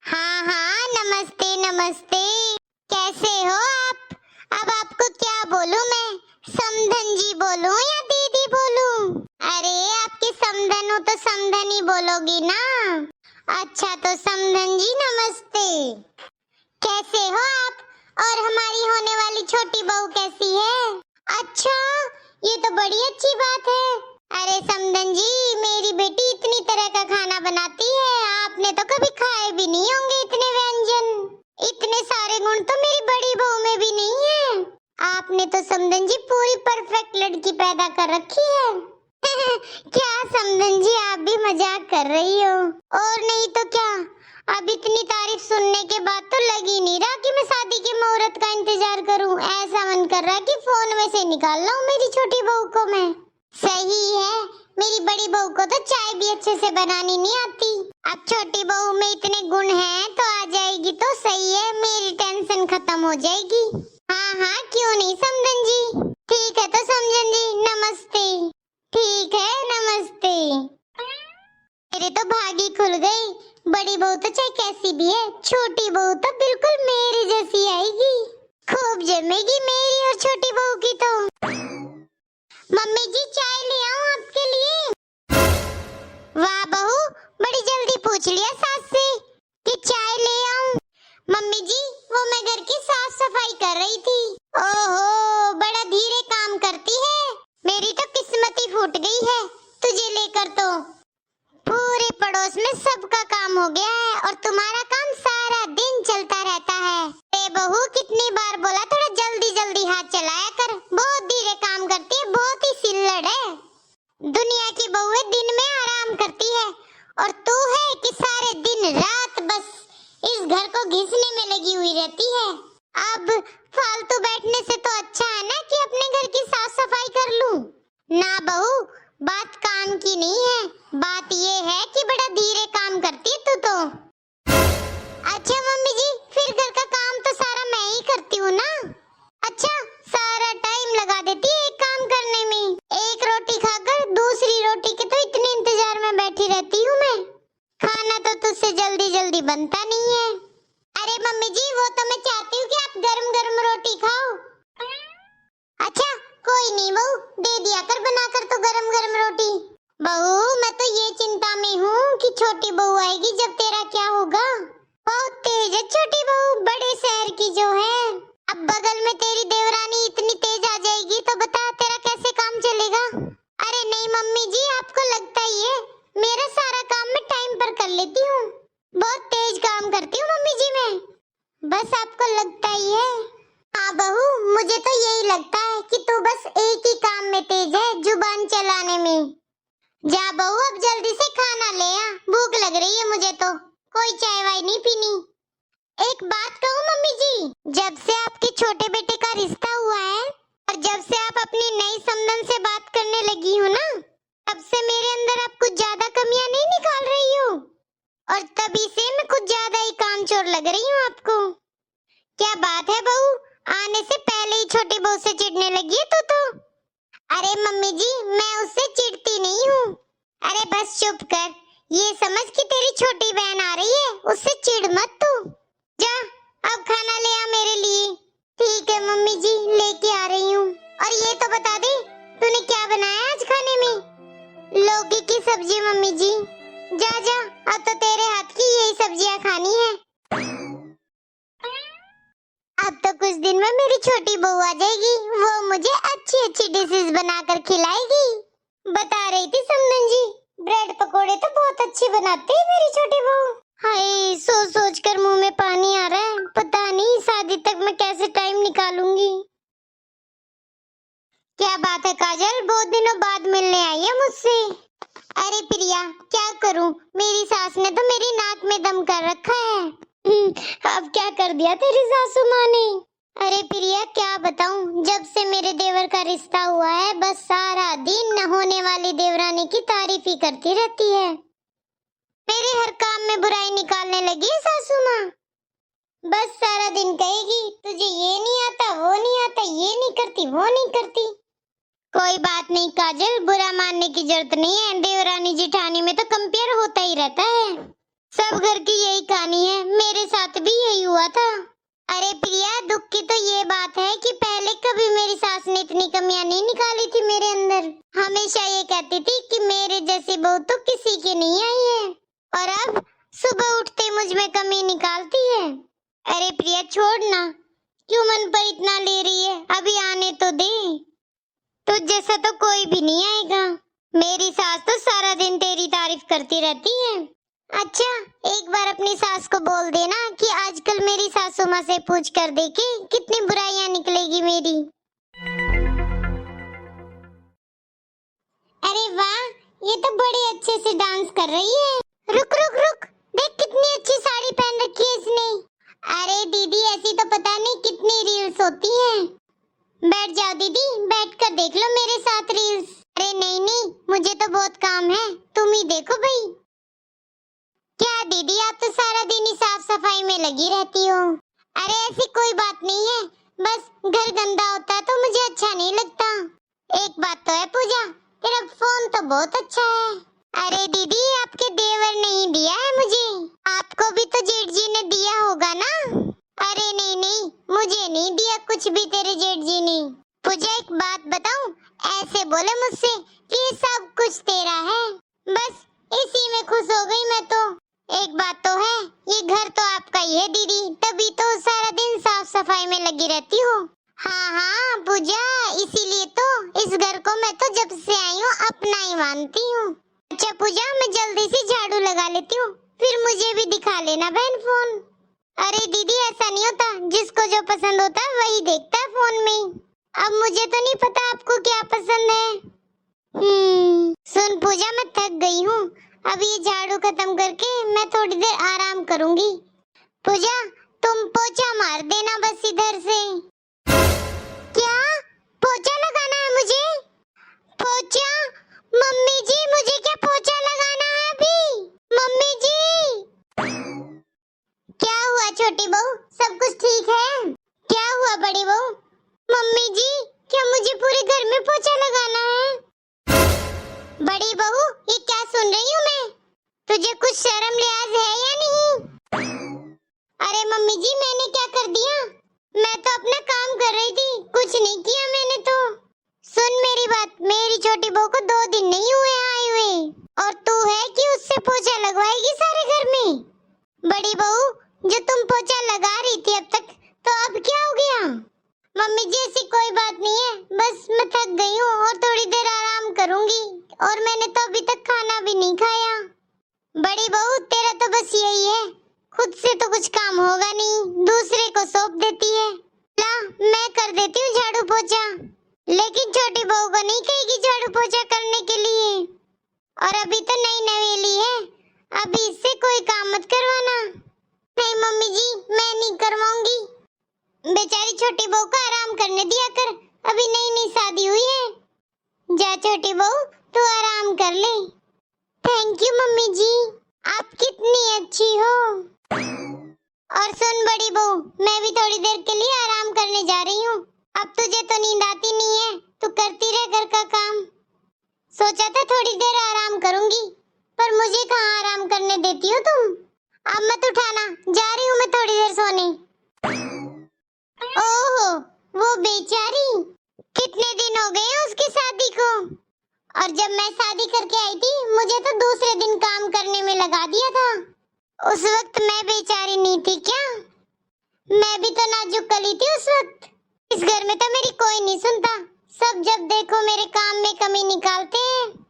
हाँ हाँ, नमस्ते नमस्ते। कैसे हो आप? अब आपको क्या बोलूं मैं? समधन जी बोलूं या दीदी बोलूं? अरे आपकी समधन हो तो समधन ही बोलोगी ना। अच्छा तो समधन जी नमस्ते। कैसे हो आप? और हमारी होने वाली छोटी बहू कैसी है? अच्छा, ये तो बड़ी अच्छी बात है। अरे समधन जी, मेरी बेटी इतनी तरह का खाना बनाती है, आपने तो कभी खाए भी नहीं होंगे इतने व्यंजन। इतने सारे गुण तो मेरी बड़ी बहू में भी नहीं है। आपने तो समधन जी पूरी परफेक्ट लड़की पैदा कर रखी है। क्या समधन जी, आप भी मजाक कर रही हो? और नहीं तो क्या। अब इतनी तारीफ सुनने के बाद तो लग ही नहीं रहा कि मैं शादी के मुहूर्त का इंतजार करूं। ऐसा मन कर रहा कि फोन में से निकाल लाऊं मेरी छोटी बहू को मैं। सही है, मेरी बड़ी बहू को तो चाय भी अच्छे से बनानी नहीं आती। अब छोटी बहू में इतने गुण हैं तो आ जाएगी तो सही है, मेरी टेंशन खत्म हो जाएगी। हाँ हाँ, क्यों नहीं समधन जी। ठीक है तो समधन जी नमस्ते। ठीक है नमस्ते। मेरे तो भागी खुल गई। बड़ी बहू तो चाहे कैसी भी है, छोटी बहू तो बिल्कुल मेरी जैसी आएगी। खूब जमेगी मेरी और छोटी बहू की तो। मम्मी जी चाय ले आऊं आपके लिए? वाह बहू, बड़ी जल्दी पूछ लिया सास से कि चाय ले आऊं। मम्मी जी वो मैं घर की साफ सफाई कर रही थी। ओहो, बड़ा धीरे काम करती है। मेरी तो किस्मत ही फूट गई है तुझे लेकर तो। पूरे पड़ोस में सबका काम हो गया है और तुम्हारा काम सारा दिन चलता रहता है। ए बहू, कितनी बार बोला थोड़ा जल्दी जल्दी हाथ चलाया कर। बहुत धीरे काम करती है, बहुत ही सिल्लड़ है। दुनिया की बहू दिन में आराम करती है और तू है कि सारे दिन रात बस इस घर को घिसने में लगी हुई रहती है। अब फालतू बैठने से तो अच्छा है ना कि अपने घर की साफ सफाई कर लूं। ना बहू, बात काम की नहीं है, बात ये है कि बड़ा धीरे काम करती है तू तो। अच्छा मम्मी जी, फिर घर का काम तो सारा मैं ही करती हूँ ना। अच्छा, सारा टाइम लगा देती है एक काम करने में। एक रोटी खाकर दूसरी रोटी के तो इतने इंतजार में बैठी रहती हूँ मैं। खाना तो तुझसे जल्दी जल्दी बनता नहीं है। अरे मम्मी जी, वो तो मैं चाहती हूँ कि आप गरम गरम रोटी खाओ। अच्छा कोई नहीं बहू, दे दिया कर बनाकर तो गरम गरम रोटी। बहू मैं तो ये चिंता में हूँ कि छोटी बहू आएगी जब तेरा क्या होगा। बहुत तेज है छोटी बहू, बड़े शहर की जो है। अब बगल में तेरी देवरानी इतनी तेज आ जाएगी तो बता तेरा कैसे काम चलेगा। अरे नहीं मम्मी जी, आपको लगता ही है मेरा सारा काम मैं टाइम पर कर लेती हूँ। बहुत तेज काम करती हूँ मम्मी जी मैं, बस आपको लगता ही है। हाँ बहू, मुझे तो यही लगता है कि तू बस एक ही काम में तेज है, जुबान चलाने में। जा बहू अब जल्दी से खाना ले आ, भूख लग रही है मुझे तो। कोई चाय वाय नहीं पीनी। एक बात कहूँ मम्मी जी, जब से आपके छोटे बेटे का रिश्ता हुआ है और जब से आप अपनी नई समधन से बात करने लगी हो ना, तब से मेरे अंदर आप कुछ ज्यादा कमियां नहीं निकाल रही हो और तभी से मैं कुछ ज्यादा ही कामचोर लग रही हूँ आपको। क्या बात है बहू, आने से पहले ही छोटी बहू से चिढ़ने लगी है तू तो। अरे मम्मी जी, मैं उससे चिढ़ती नहीं हूँ। अरे बस चुप कर, ये समझ कि तेरी छोटी बहन आ रही है, उससे चिढ़ मत तू। जा अब खाना ले आ मेरे लिए। ठीक है मम्मी जी, लेके आ रही हूँ। और ये तो बता दे तूने क्या बनाया आज खाने में? लौकी की सब्जी मम्मी जी। जा जा, अब तो तेरे हाथ की यही सब्जियाँ खानी है। अब तो कुछ दिन में मेरी छोटी बहू आ जाएगी, वो मुझे अच्छी अच्छी डिशेस बनाकर खिलाएगी। बता रही थी समधन जी, ब्रेड पकोड़े तो बहुत अच्छी बनाती है मेरी छोटी बहू। हाय, सोच सोच कर मुंह में पानी आ रहा है। पता नहीं शादी तक मैं कैसे टाइम निकालूंगी। क्या बात है काजल, बहुत दिनों बाद मिलने आई है मुझसे। अरे प्रिया, क्या करूं, मेरी सास ने तो मेरी नाक में दम कर रखा है। अब क्या कर दिया तेरी सासू माँ ने। अरे प्रिया क्या बताऊं, जब से मेरे देवर का रिश्ता हुआ है बस सारा दिन न होने वाली देवरानी की तारीफ ही करती रहती है। मेरे हर काम में बुराई निकालने लगी है सासू माँ। बस सारा दिन कहेगी तुझे ये नहीं आता, वो नहीं आता, ये नहीं करती, वो नहीं करती। कोई बात नहीं काजल, बुरा मानने की जरूरत नहीं है, देवरानी जिठानी में तो कंपेयर होता ही रहता है। सब घर की यही कहानी है, मेरे साथ भी यही हुआ था। अरे प्रिया, दुख की तो ये बात है कि पहले कभी मेरी सास ने इतनी कमियां नहीं निकाली थी मेरे अंदर। हमेशा ये कहती थी कि मेरे जैसी बहू तो किसी की नहीं आई है, और अब सुबह उठते मुझ में कमी निकालती है। अरे प्रिया छोड़ ना, क्यों मन पर इतना ले रही है, अभी आने तो दे। तुझ जैसा तो कोई भी नहीं आएगा। मेरी सास तो सारा दिन तेरी तारीफ करती रहती है। अच्छा, एक बार अपनी सास को बोल देना कि आजकल मेरी सासू माँ से पूछ कर देखे कितनी बुराइयां निकलेगी मेरी। अरे वाह, ये तो बड़े अच्छे से डांस कर रही है। रुक रुक रुक, देख कितनी अच्छी साड़ी पहन रखी है इसने। अरे दीदी, ऐसी तो पता नहीं कितनी रील्स होती हैं। बैठ जाओ दीदी, बैठ कर देख लो मेरे साथ रील्स। अरे नहीं नहीं, मुझे तो बहुत काम है, तुम ही देखो भाई। क्या दीदी, आप तो सारा दिन ही साफ सफाई में लगी रहती हो। अरे ऐसी कोई बात नहीं है, बस घर गंदा होता है तो मुझे अच्छा नहीं लगता। एक बात तो है पूजा, तेरा फोन तो बहुत अच्छा है। अरे दीदी, आपके देवर ने ही दिया है मुझे, आपको भी तो जेठ जी ने दिया होगा ना। अरे नहीं नहीं, मुझे नहीं दिया कुछ भी तेरे जेठ जी ने। पूजा एक बात बताऊं, ऐसे बोले मुझसे कि सब कुछ तेरा है, बस इसी में खुश हो गई मैं तो। एक बात तो है, ये घर तो आपका ही है दीदी, तभी तो सारा दिन साफ सफाई में लगी रहती हो। हाँ हाँ पूजा, इसीलिए तो इस घर को मैं तो जब से आई हूँ अपना ही मानती हूँ। अच्छा पूजा, मैं जल्दी से झाड़ू लगा लेती हूँ, फिर मुझे भी दिखा लेना बहन फोन। अरे दीदी, ऐसा नहीं होता, जिसको जो पसंद होता है वही देखता है फोन में। अब मुझे तो नहीं पता आपको क्या पसंद है। सुन पूजा, मैं थक गई हूँ, अब ये झाड़ू खत्म करके मैं थोड़ी देर आराम करूंगी। पूजा, तुम पोछा मार देना बस इधर से। क्या पोछा लगाना है मुझे? पोछा? मम्मी जी, मुझे क्या पोछा लगाना है अभी? मम्मी जी! क्या हुआ छोटी बहू, सब कुछ ठीक है? क्या हुआ बड़ी बहू? मम्मी जी, क्या मुझे पूरे घर में पोछा लगाना है? बड़ी बहू, ये क्या सुन रही हूँ मैं? तुझे कुछ शर्म लिहाज है या नहीं? अरे मम्मी जी, मैंने क्या कर दिया? मैं तो अपना काम कर रही थी, कुछ नहीं किया मैंने तो। सुन मेरी बात, मेरी छोटी बहू को 2 दिन नहीं हुए आए हुए, और तू है कि उससे पोछा लगवाएगी सारे घर में। बड़ी बहू, जो तुम पोछा लगा रही थी अब तक, तो अब क्या हो गया? मम्मी जी, ऐसी कोई बात नहीं है, बस मैं थक गई हूँ और थोड़ी देर आराम करूंगी, और मैंने तो अभी तक खाना भी नहीं खाया। बड़ी बहू, तेरा तो बस यही है, खुद से तो कुछ काम होगा नहीं, दूसरे को सौंप देती है। ला, मैं कर देती हूँ झाड़ू पोछा, लेकिन छोटी बहू को नहीं कहेगी झाड़ू पोछा करने के लिए। और अभी तो नई नवेली है, अभी इससे कोई काम मत करवाना। नहीं मम्मी जी, मैं नहीं करवाऊंगी, बेचारी छोटी बहू को आराम करने दिया कर, अभी नई नई शादी हुई है। जा छोटी बहू, तू आराम कर ले। थैंक यू मम्मी जी, आप कितनी अच्छी हो। और सुन बड़ी बहू, मैं भी थोड़ी देर के लिए आराम करने जा रही हूँ। अब तुझे तो नींद आती नहीं है, तू करती रह घर का काम। सोचा था थोड़ी देर आराम करूंगी, पर मुझे कहाँ आराम करने देती हो तुम। अब मत उठाना, जा रही हूँ मैं थोड़ी देर सोने। ओहो, वो बेचारी, कितने दिन हो गए उसकी शादी को, और जब मैं शादी करके आई थी मुझे तो दूसरे दिन काम करने में लगा दिया था। उस वक्त मैं बेचारी नहीं थी क्या? मैं भी तो नाजुक कली थी उस वक्त। इस घर में तो मेरी कोई नहीं सुनता, सब जब देखो मेरे काम में कमी निकालते हैं।